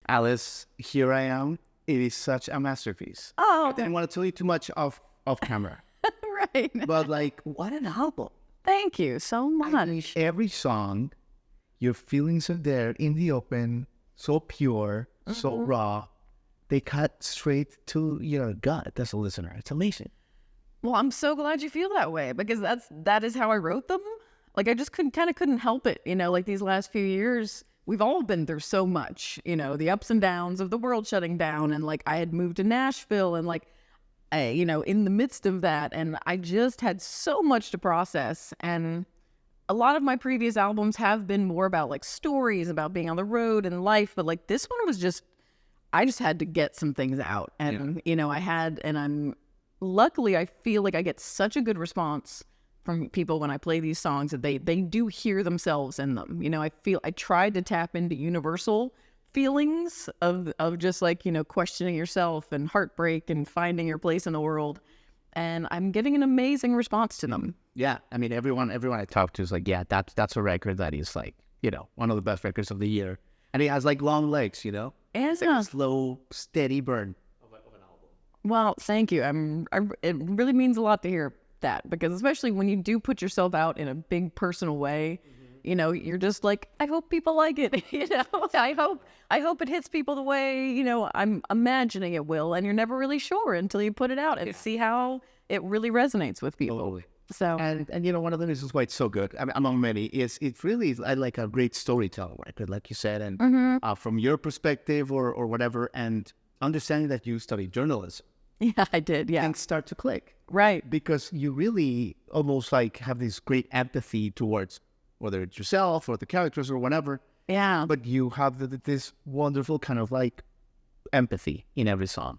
Alice, Here I Am. It is such a masterpiece. Oh, I didn't want to tell you too much off camera. right. But like, what an album. Thank you so much. I mean, every song, your feelings are there in the open, so pure, so raw. They cut straight to your gut as a listener. It's amazing. Well, I'm so glad you feel that way, because that is how I wrote them. Like, I just couldn't help it. You know, like these last few years, we've all been through so much, you know, the ups and downs of the world shutting down. And like, I had moved to Nashville and like, you know, in the midst of that. And I just had so much to process. And a lot of my previous albums have been more about like stories about being on the road and life. But like this one was just, I just had to get some things out. And, you know, luckily I feel like I get such a good response from people when I play these songs that they do hear themselves in them. You know, I tried to tap into universal feelings of just like, you know, questioning yourself and heartbreak and finding your place in the world. And I'm getting an amazing response to them. Yeah. I mean, everyone I talk to is like, yeah, that's a record that is like, you know, one of the best records of the year. And it has like long legs, you know? It's like a slow, steady burn of an album. Well, thank you. It really means a lot to hear that, because especially when you do put yourself out in a big personal way, you know, you're just like, I hope people like it. You know, I hope it hits people the way, you know, I'm imagining it will. And you're never really sure until you put it out and see how it really resonates with people. Totally. So and you know, one of the reasons why it's so good, I mean, among many, is it really is like a great storytelling record, like you said, and from your perspective or whatever, and understanding that you studied journalism. Yeah, I did. Yeah, and start to click, right? Because you really almost like have this great empathy towards whether it's yourself or the characters or whatever. Yeah, but you have this wonderful kind of like empathy in every song.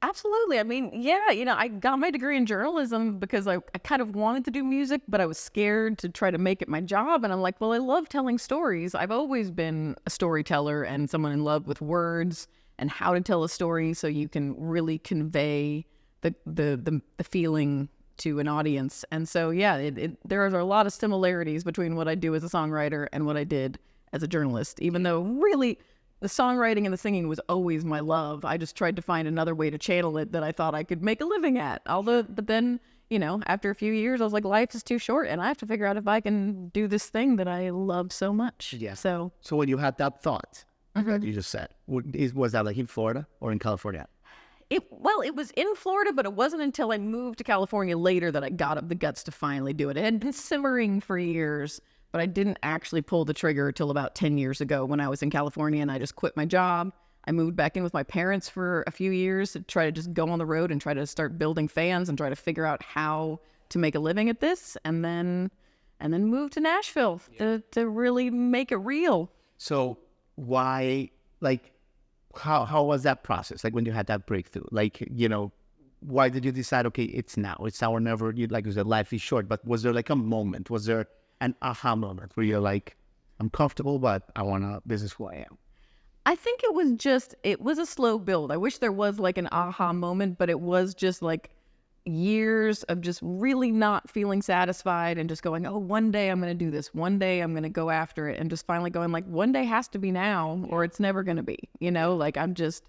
Absolutely. I mean, yeah, you know, I got my degree in journalism because I kind of wanted to do music, but I was scared to try to make it my job. And I'm like, well, I love telling stories. I've always been a storyteller and someone in love with words and how to tell a story so you can really convey the feeling to an audience. And so, yeah, there are a lot of similarities between what I do as a songwriter and what I did as a journalist, even though really the songwriting and the singing was always my love. I just tried to find another way to channel it that I thought I could make a living at. But then, you know, after a few years, I was like, life is too short and I have to figure out if I can do this thing that I love so much. Yeah. So when you had that thought, you just said, was that like in Florida or in California? It was in Florida, but it wasn't until I moved to California later that I got up the guts to finally do it. It had been simmering for years, but I didn't actually pull the trigger until about 10 years ago when I was in California and I just quit my job. I moved back in with my parents for a few years to try to just go on the road and try to start building fans and try to figure out how to make a living at this, and then moved to Nashville to really make it real. So why, like, how was that process? Like when you had that breakthrough, like, you know, why did you decide, okay, it's now or never? You like you said, life is short, but was there like a moment? Was there an aha moment where you're like, I'm comfortable, but this is who I am? I think it was a slow build. I wish there was like an aha moment, but it was just like years of just really not feeling satisfied and just going, oh, one day I'm going to do this. One day I'm going to go after it. And just finally going like, one day has to be now or it's never going to be, you know, like I just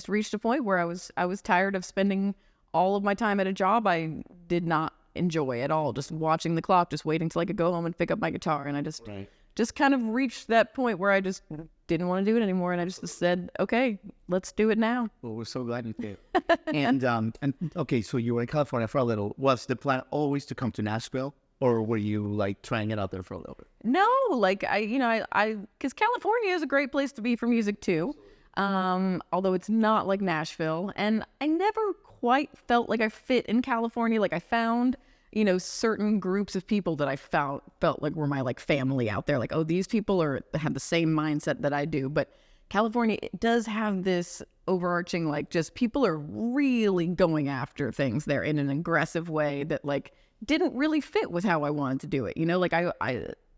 reached a point where I was tired of spending all of my time at a job I did not enjoy at all, just watching the clock, just waiting till I could go home and pick up my guitar. And I just kind of reached that point where I just didn't want to do it anymore. And I just said, okay, let's do it now. Well, we're so glad you did. and okay, so you were in California for a little. Was the plan always to come to Nashville, or were you like trying it out there for a little bit? No, like because California is a great place to be for music too. Although it's not like Nashville. And I never quite felt like I fit in California. Like I found, you know, certain groups of people that I felt like were my like family out there. Like, oh, these people have the same mindset that I do. But California, it does have this overarching, like, just people are really going after things there in an aggressive way that like didn't really fit with how I wanted to do it. You know, like I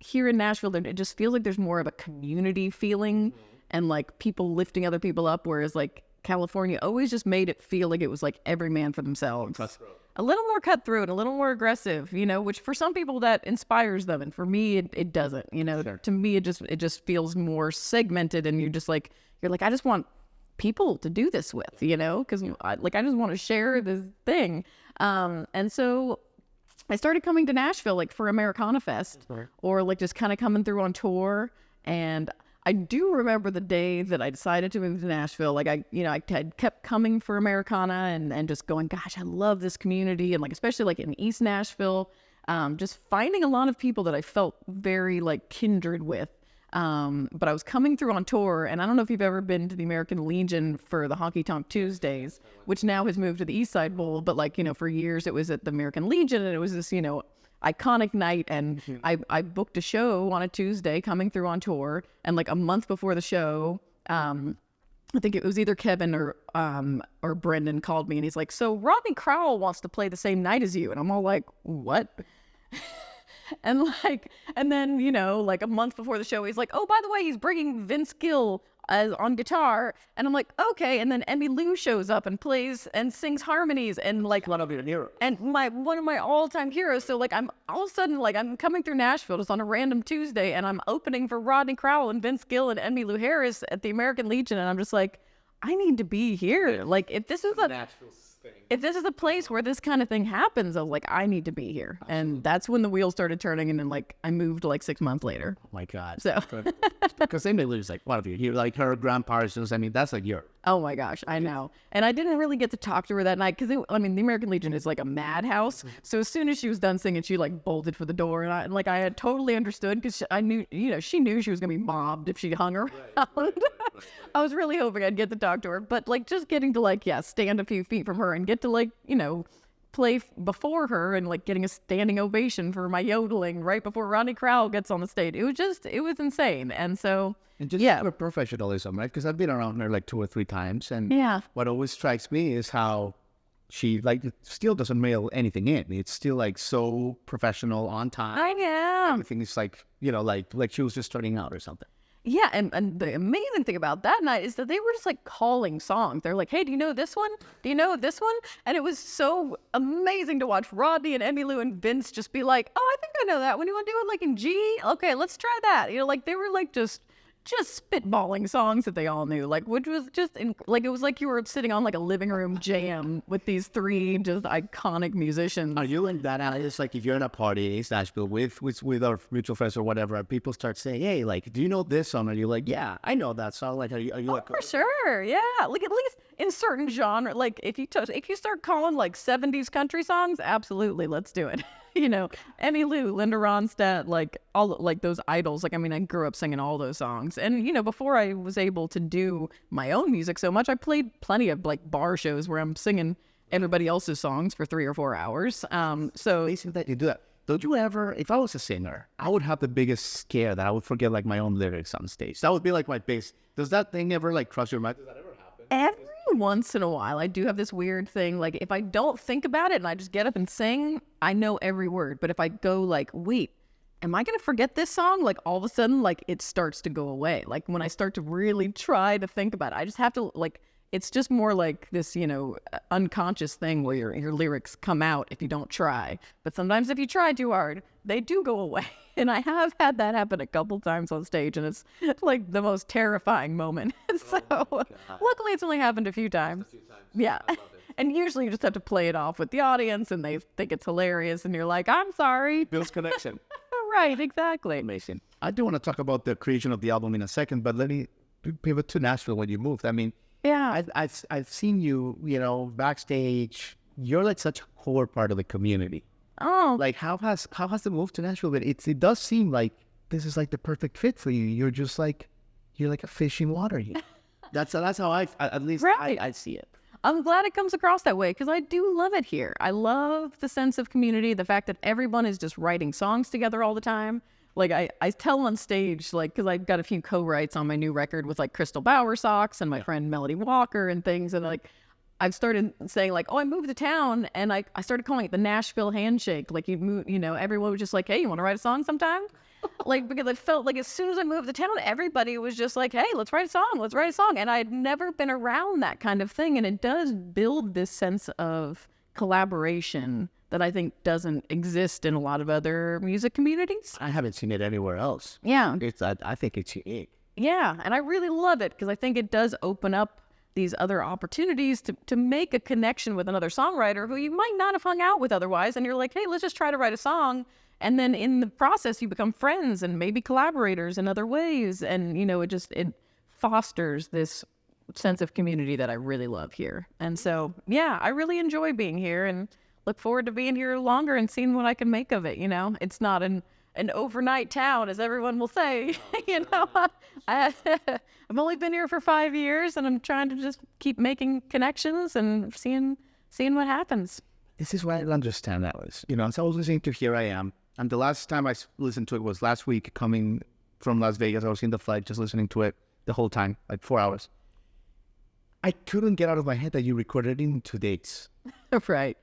here in Nashville, it just feels like there's more of a community feeling and like people lifting other people up. Whereas like California always just made it feel like it was like every man for themselves. a little more cutthroat, a little more aggressive, you know, which for some people that inspires them. And for me, it doesn't, you know, to me, it just feels more segmented, and you're like, I just want people to do this with, you know, because I just want to share this thing. And so I started coming to Nashville like for Americana Fest, or like just kind of coming through on tour. And I do remember the day that I decided to move to Nashville. Like I kept coming for Americana and just going, gosh, I love this community. And like, especially like in East Nashville, just finding a lot of people that I felt very like kindred with. But I was coming through on tour, and I don't know if you've ever been to the American Legion for the Honky Tonk Tuesdays, which now has moved to the East Side Bowl. But like, you know, for years it was at the American Legion, and it was this, you know, iconic night. And I booked a show on a Tuesday coming through on tour, and like a month before the show, I think it was either Kevin or Brendan called me, and he's like, so Rodney Carll wants to play the same night as you. And I'm all like, what? And then, you know, like a month before the show, he's like, oh, by the way, he's bringing Vince Gill on guitar. And I'm like, okay. And then Emmylou shows up and plays and sings harmonies, and like One of your heroes. and one of my all-time heroes. So like, I'm all of a sudden, like, I'm coming through Nashville just on a random Tuesday, and I'm opening for Rodney Carell and Vince Gill and Emmylou Harris at the American Legion. And I'm just like, I need to be here. Like, if this is a place where this kind of thing happens, I was like, I need to be here. And that's when the wheels started turning, and then like I moved like 6 months later. Oh my God. So because Emmylou's like one of you. Like her Grand Parsons. I mean, that's like your. oh my gosh, I know. And I didn't really get to talk to her that night because I mean, the American Legion is like a madhouse. So as soon as she was done singing, she like bolted for the door, and I had totally understood, because I knew, you know, she knew she was gonna be mobbed if she hung around. Right. I was really hoping I'd get to talk to her, but like just getting to like, stand a few feet from her and get to like, you know, play before her, and like getting a standing ovation for my yodeling right before Rodney Carell gets on the stage. It was insane. And so, and just her professionalism, right? Because I've been around her like 2 or 3 times, and what always strikes me is how she like still doesn't mail anything in. It's still like so professional, on time. I know. Everything is like, you know, like she was just starting out or something. Yeah, and the amazing thing about that night is that they were just like calling songs. They're like, hey, do you know this one? Do you know this one? And it was so amazing to watch Rodney and Emmylou and Vince just be like, oh, I think I know that one. You want to do it like in G? Okay, let's try that. You know, like they were like just spitballing songs that they all knew, like, which was just like, it was like you were sitting on like a living room jam with these 3 just iconic musicians. Are you like that? It's like if you're in a party in East Nashville with our mutual friends or whatever, and people start saying, hey, like, do you know this song? And you're like, yeah, I know that song. Like, are you like, for sure, yeah. Like at least in certain genre, like if you start calling like 70s country songs, absolutely, let's do it. You know, Emmylou, Linda Ronstadt, like all like those idols. Like, I mean, I grew up singing all those songs. And, you know, before I was able to do my own music so much, I played plenty of like bar shows where I'm singing everybody else's songs for 3 or 4 hours. So amazing that you do that. Don't you ever, if I was a singer, I would have the biggest scare that I would forget like my own lyrics on stage. That would be like my bass. Does that thing ever like cross your mind? Does that ever happen? Every once in a while, I do have this weird thing. Like if I don't think about it and I just get up and sing, I know every word. But if I go like, wait, am I going to forget this song? Like all of a sudden, like it starts to go away. Like when I start to really try to think about it, I just have to like, it's just more like this, you know, unconscious thing where your lyrics come out if you don't try. But sometimes if you try too hard, they do go away. And I have had that happen a couple times on stage, and it's like the most terrifying moment. So luckily it's only happened a few times. Yeah. And usually you just have to play it off with the audience, and they think it's hilarious, and you're like, I'm sorry. Builds connection. Right, exactly. Amazing. I do want to talk about the creation of the album in a second, but let me pivot to Nashville when you moved. I mean, yeah, I've seen you, you know, backstage. You're like such a core part of the community. Oh, Like how has the move to Nashville been? It does seem like this is like the perfect fit for you. You're just like, you're like a fish in water here. That's how at least Right. I see it. I'm glad it comes across that way, because I do love it here. I love the sense of community, the fact that everyone is just writing songs together all the time. Like I tell on stage, like, because I've got a few co-writes on my new record with like Crystal Bowersox and my friend Melody Walker and things, and like I've started saying like, oh, I moved to town, and I started calling it the Nashville handshake. Like you know, everyone was just like, hey, you want to write a song sometime? Like, because I felt like as soon as I moved to town, everybody was just like, hey, let's write a song. And I had never been around that kind of thing. And it does build this sense of collaboration that I think doesn't exist in a lot of other music communities. I haven't seen it anywhere else. Yeah. I think it's unique. Yeah, and I really love it because I think it does open up these other opportunities to make a connection with another songwriter who you might not have hung out with otherwise. And you're like, hey, let's just try to write a song. And then in the process, you become friends and maybe collaborators in other ways. And, it fosters this sense of community that I really love here. And so, yeah, I really enjoy being here and look forward to being here longer and seeing what I can make of it. It's not an overnight town, as everyone will say. I've only been here for 5 years, and I'm trying to just keep making connections and seeing what happens. This is what I understand that was. So I was listening to Here I Am, and the last time I listened to it was last week, coming from Las Vegas. I was in the flight just listening to it the whole time, like 4 hours. I couldn't get out of my head that you recorded it in 2 days. Right.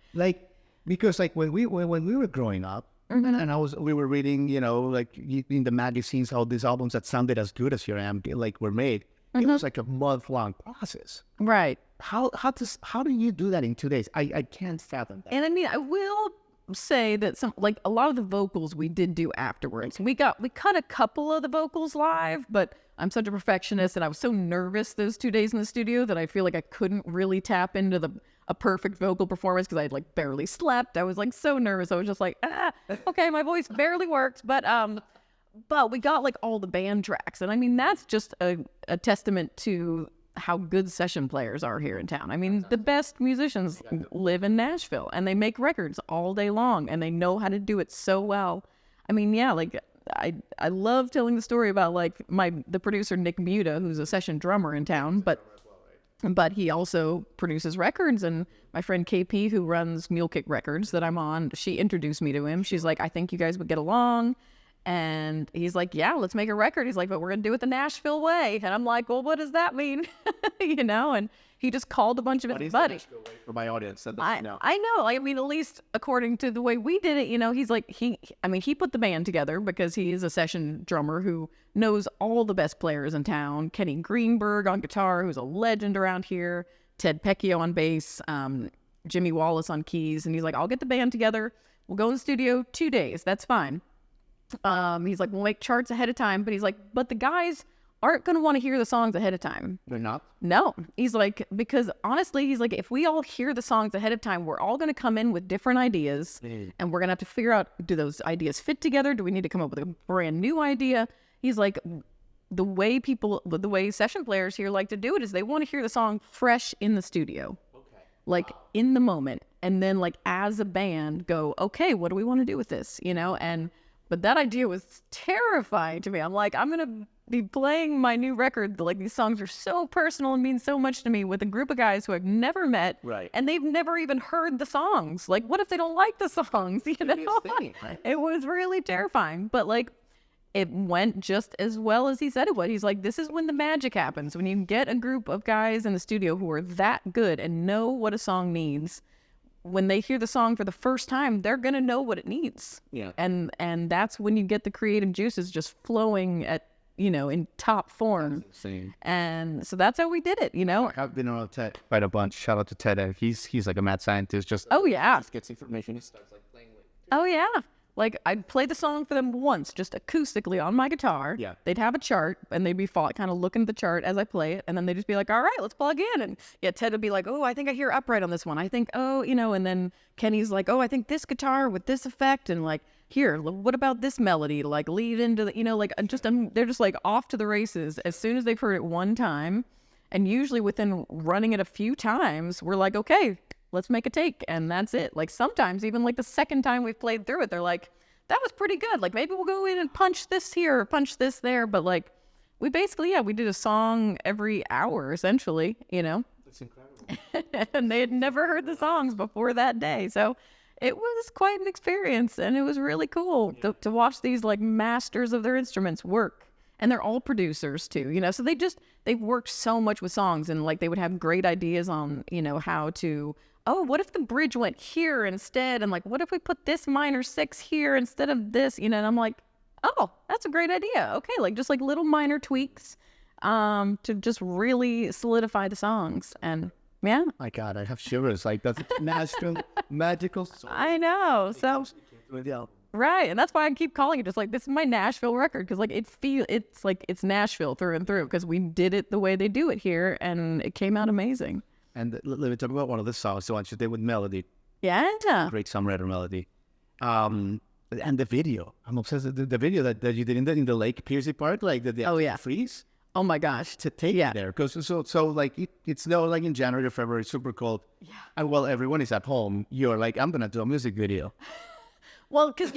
Because when we were growing up, and we were reading, in the magazines, how these albums that sounded as good as Here I Am, were made. It was like a month-long process. Right. How do you do that in 2 days? I can't fathom that. And I mean, I will say that a lot of the vocals we did do afterwards. We cut a couple of the vocals live, but I'm such a perfectionist and I was so nervous those 2 days in the studio that I feel like I couldn't really tap into a perfect vocal performance because I had barely slept. I was so nervous. I was just okay, my voice barely works, but we got all the band tracks. And I mean, that's just a testament to how good session players are here in town. I mean, the best musicians live in Nashville and they make records all day long and they know how to do it so well. I mean, yeah, I love telling the story about the producer Nick Buda, who's a session drummer in town, but he also produces records. And my friend KP, who runs Mule Kick Records that I'm on, she introduced me to him. She's like, I think you guys would get along. And he's like, yeah, let's make a record. He's like, but we're going to do it the Nashville way. And I'm like, well, what does that mean? And he just called a bunch of his buddies. For my audience. I know. I mean, at least according to the way we did it, he's like, he put the band together because he is a session drummer who knows all the best players in town. Kenny Greenberg on guitar, who's a legend around here. Ted Pecchio on bass. Jimmy Wallace on keys. And he's like, I'll get the band together. We'll go in the studio 2 days. That's fine. He's like, we'll make charts ahead of time. But he's like, but the guys aren't going to want to hear the songs ahead of time. They're not? No. He's like, because honestly, he's like, if we all hear the songs ahead of time, we're all going to come in with different ideas. And we're going to have to figure out, do those ideas fit together? Do we need to come up with a brand new idea? He's like, the way session players here like to do it is they want to hear the song fresh in the studio. Okay. In the moment. And then as a band go, okay, what do we want to do with this? But that idea was terrifying to me. I'm like, I'm going to be playing my new record. These songs are so personal and mean so much to me with a group of guys who I've never met. Right. And they've never even heard the songs. What if they don't like the songs? Right? It was really terrifying. But it went just as well as he said it would. He's like, this is when the magic happens. When you get a group of guys in the studio who are that good and know what a song needs. When they hear the song for the first time, they're going to know what it needs. Yeah. And that's when you get the creative juices just flowing at, in top form. That's insane. And so that's how we did it, I've been around Ted quite a bunch. Shout out to Ted. He's like a mad scientist. Oh, yeah. Just gets information. He starts playing with. Oh, yeah. I'd play the song for them once, just acoustically on my guitar. Yeah. They'd have a chart, and they'd be kind of looking at the chart as I play it, and then they'd just be like, all right, let's plug in. And yeah, Ted would be like, oh, I think I hear upright on this one. I think, and then Kenny's like, oh, I think this guitar with this effect, and here, what about this melody? Lead into the, they're just off to the races as soon as they've heard it one time. And usually within running it a few times, we're like, okay, let's make a take. And that's it. Sometimes even the second time we've played through it, they're like, that was pretty good. Maybe we'll go in and punch this here or punch this there. But we basically, we did a song every hour essentially, That's incredible. And they had never heard the songs before that day. So it was quite an experience and it was really cool to watch these masters of their instruments work. And they're all producers too, so they've worked so much with songs and they would have great ideas on, how to, what if the bridge went here instead? And what if we put this minor 6 here instead of this, and I'm like, oh, that's a great idea. Okay. Just little minor tweaks, to just really solidify the songs. And yeah. My God, I have shivers. That's Nashville. Magical soul. I know. So Yeah. right, and that's why I keep calling it just like this is my Nashville record because like it's like it's Nashville through and through because we did it the way they do it here and it came out amazing. And let me talk about one of the songs, the one you did with Melody, Yeah. great songwriter Melody. And the video, I'm obsessed with the video that you did in the Lake Piercy Park, like the Oh, yeah. freeze Oh my gosh. to take Yeah. it there. Because so like it's snow like in January or February, super cold. Yeah. And while everyone is at home, you're like, I'm gonna do a music video. Well, because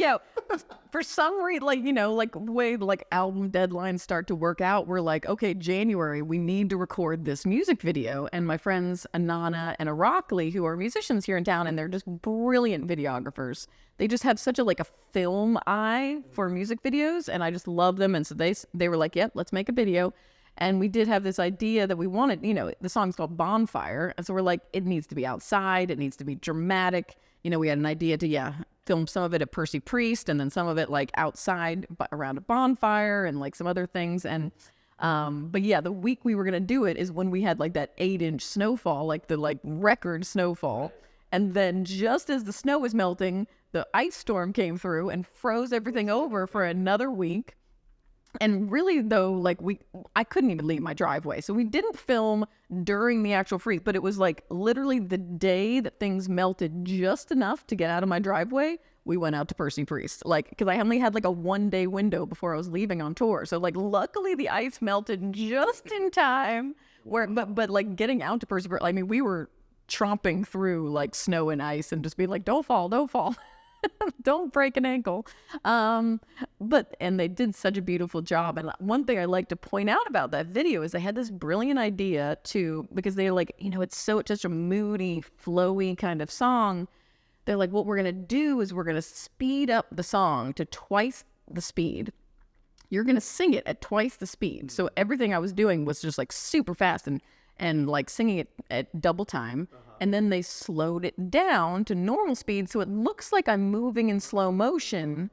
for some reason, like like way like album deadlines start to work out, we're like, okay, January, we need to record this music video. And my friends Anana and Araceli, who are musicians here in town, and they're just brilliant videographers. They just have such a film eye for music videos, and I just love them. And so they were like, yep, let's make a video. And we did have this idea that we wanted, the song's called Bonfire. And so we're like, it needs to be outside. It needs to be dramatic. We had an idea to, film some of it at Percy Priest and then some of it like outside around a bonfire and like some other things. And, but yeah, the week we were going to do it is when we had like that 8-inch snowfall, like the record snowfall. And then just as the snow was melting, the ice storm came through and froze everything over for another week. And really, though, I couldn't even leave my driveway. So we didn't film during the actual freeze, but it was like literally the day that things melted just enough to get out of my driveway, we went out to Percy Priest. Because I only had a 1-day window before I was leaving on tour. So luckily the ice melted just in time. But getting out to Percy Priest, we were tromping through snow and ice and just being like, don't fall. Don't break an ankle. And they did such a beautiful job. And one thing I like to point out about that video is they had this brilliant idea because they're like, it's such a moody, flowy kind of song. They're like, what we're going to do is we're going to speed up the song to twice the speed. You're going to sing it at twice the speed. So everything I was doing was just super fast and singing it at double time. And then they slowed it down to normal speed. So it looks like I'm moving in slow motion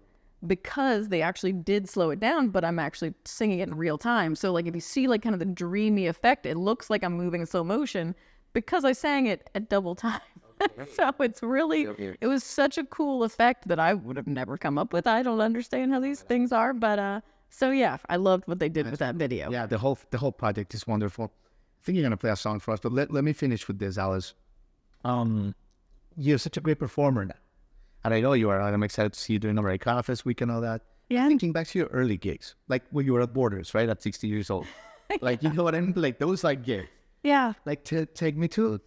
because they actually did slow it down, but I'm actually singing it in real time. So if you see kind of the dreamy effect, it looks like I'm moving in slow motion because I sang it at double time. Okay. So it's really, it was such a cool effect that I would have never come up with. I don't understand how these things are, but so yeah, I loved what they did with that video. Yeah, the whole project is wonderful. I think you're gonna play a song for us, but let me finish with this, Alice. You're such a great performer now, and I know you are. I'm excited to see you doing Americana Fest week and all that. Yeah. Thinking back to your early gigs, when you were at Borders, right, at 60 years old, you know what I mean, those gigs. Yeah. To take me to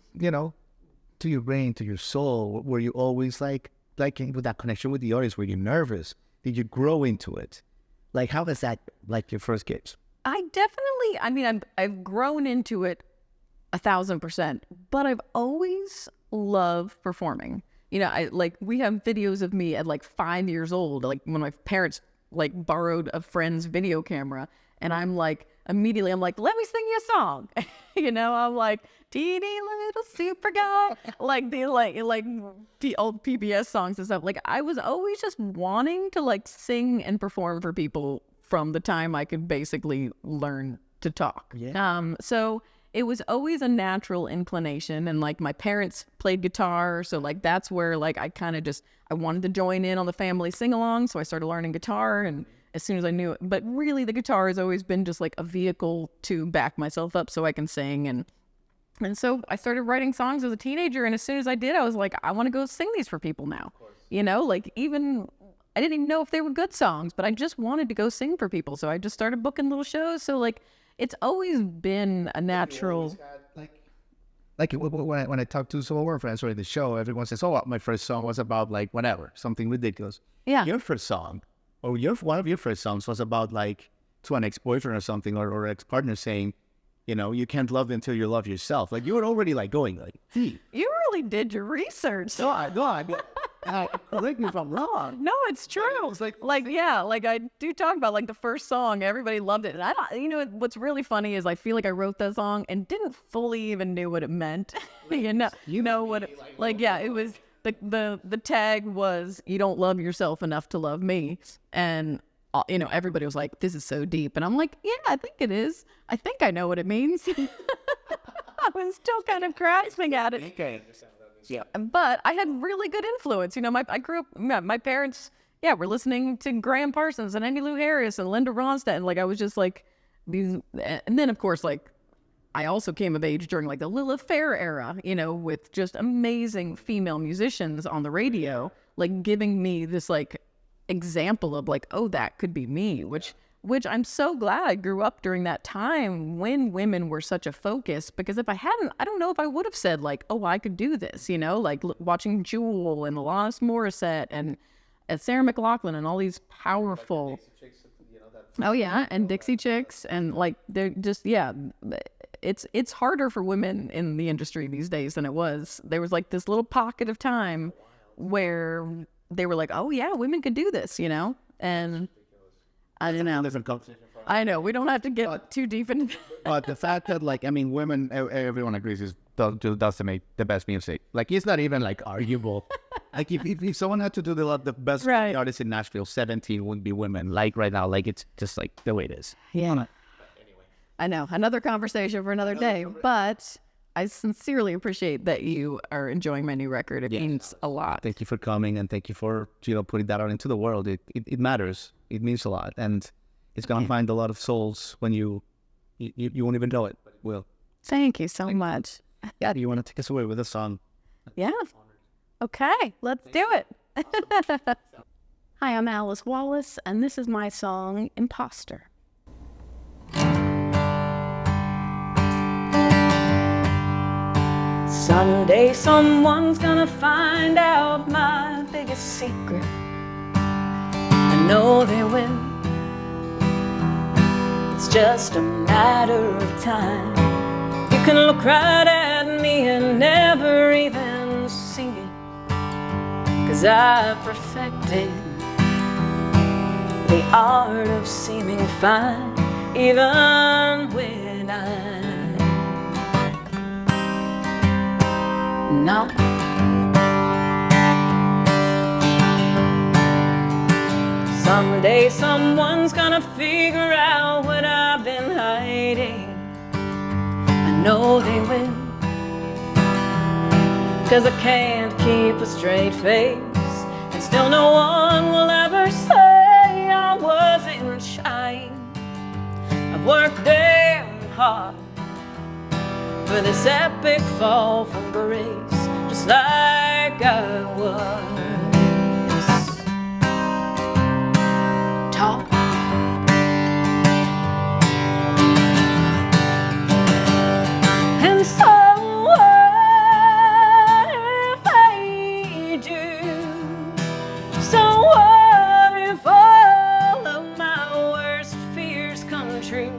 to your brain, to your soul. Were you always with that connection with the audience? Were you nervous? Did you grow into it? How was that your first gigs? I definitely, I've grown into it 1,000%, but I've always loved performing. We have videos of me at 5 years old, when my parents borrowed a friend's video camera, and I'm immediately I'm let me sing you a song. I'm teeny little super guy, the old PBS songs and stuff. I was always just wanting to sing and perform for people from the time I could basically learn to talk. Yeah. So it was always a natural inclination, and my parents played guitar, so that's where I kind of I wanted to join in on the family sing-along, so I started learning guitar, and as soon as I knew it, but really the guitar has always been just a vehicle to back myself up so I can sing, and so I started writing songs as a teenager, and as soon as I did, I was I want to go sing these for people now. Even I didn't even know if they were good songs, but I just wanted to go sing for people, so I just started booking little shows. So it's always been a natural. When I talk to some of our friends or in the show, everyone says, "Oh, my first song was about whatever, something ridiculous." Yeah. Your first song, or one of your first songs was about to an ex-boyfriend or something, or ex-partner saying, you can't love them until you love yourself. You were already going You really did your research. Correct me if I'm wrong. No, it's true. It's I do talk about the first song, everybody loved it. And I don't, what's really funny is I feel I wrote that song and didn't fully even knew what it meant. It was the tag was, you don't love yourself enough to love me. And everybody was like, this is so deep. And I'm like, yeah, I think it is. I think I know what it means. I was still kind of grasping at it. Yeah. But I had really good influence. You know, I grew up, my parents, were listening to Graham Parsons and Emmylou Harris and Linda Ronstadt. And like, I was just like, these, and then of course, like, I also came of age during like the Lilith Fair era, you know, with just amazing female musicians on the radio, like giving me this like example of like, oh, that could be me, which I'm so glad I grew up during that time when women were such a focus, because if I hadn't, I don't know if I would have said like, oh, I could do this, you know, like watching Jewel and Alanis Morissette and Sarah McLachlan and all these powerful, oh yeah, and Dixie Chicks, and like they're just, it's harder for women in the industry these days than it was. There was like this little pocket of time where they were like, oh yeah, women could do this, you know? And I don't know. Different conversation. I know, we don't have to get too deep into But the fact that, like, I mean, women, everyone agrees, does make the best music. Like, it's not even, like, arguable. Like, if someone had to do the best Right. artists in Nashville, 17 would be women. Like, right now, like, it's just, like, the way it is. Yeah. I know, another conversation for another day, but I sincerely appreciate that you are enjoying my new record. It means a lot. Thank you for coming, and thank you for, putting that out into the world. It matters. It means a lot. And it's going to find a lot of souls when you won't even know it, but it will. Thank you so much. Yeah, do you want to take us away with a song? Yeah. Okay, let's do it. Hi, I'm Alice Wallace, and this is my song, Imposter. Someday someone's gonna find out my biggest secret. I know they will. It's just a matter of time. You can look right at me and never even see it, 'cause I perfected the art of seeming fine, even when I'm not. Someday someone's gonna figure out what I've been hiding. I know they will, 'cause I can't keep a straight face, and still no one will ever say I wasn't shy. I've worked damn hard for this epic fall from grace, just like I was taught. And so what if I do? So what if all of my worst fears come true?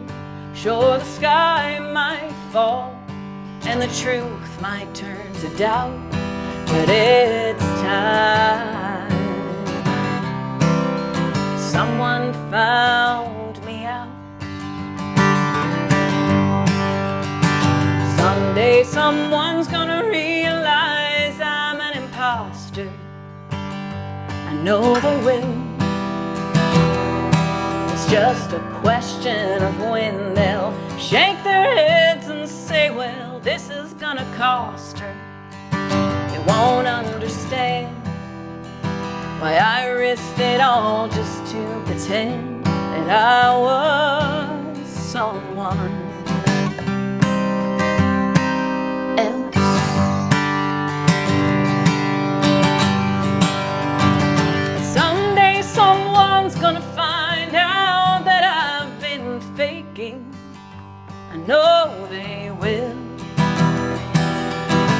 Sure, the sky might fall and the truth might turn to doubt, but it's time. Someone found me out. Someday someone's gonna realize I'm an imposter. I know they will. It's just a question of when they'll shake their heads and say, well, this is gonna cost her. They won't understand why I risked it all just to pretend that I was someone else. Someday someone's gonna find out that I've been faking. I know they will,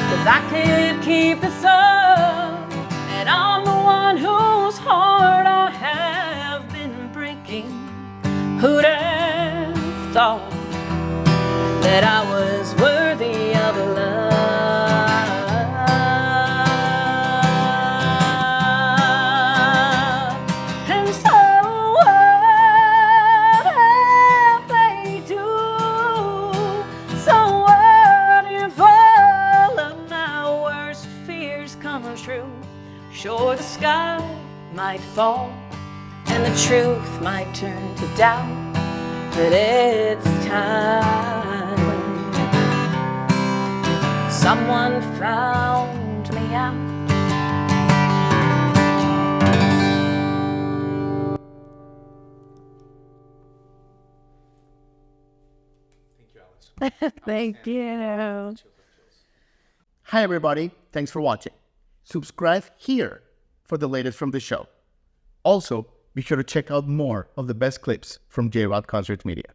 'cause I can't keep this up, and I'm the one whose heart I have been breaking. Who'd have thought that I was worthy of love? And so what if they do? So what if all of my worst fears come true? Sure, the sky might fall and the truth might turn to doubt, but it's time. Someone found me Thank you. Hi, everybody. Thanks for watching. Subscribe here for the latest from the show. Also, be sure to check out more of the best clips from J-Rock Concert Media.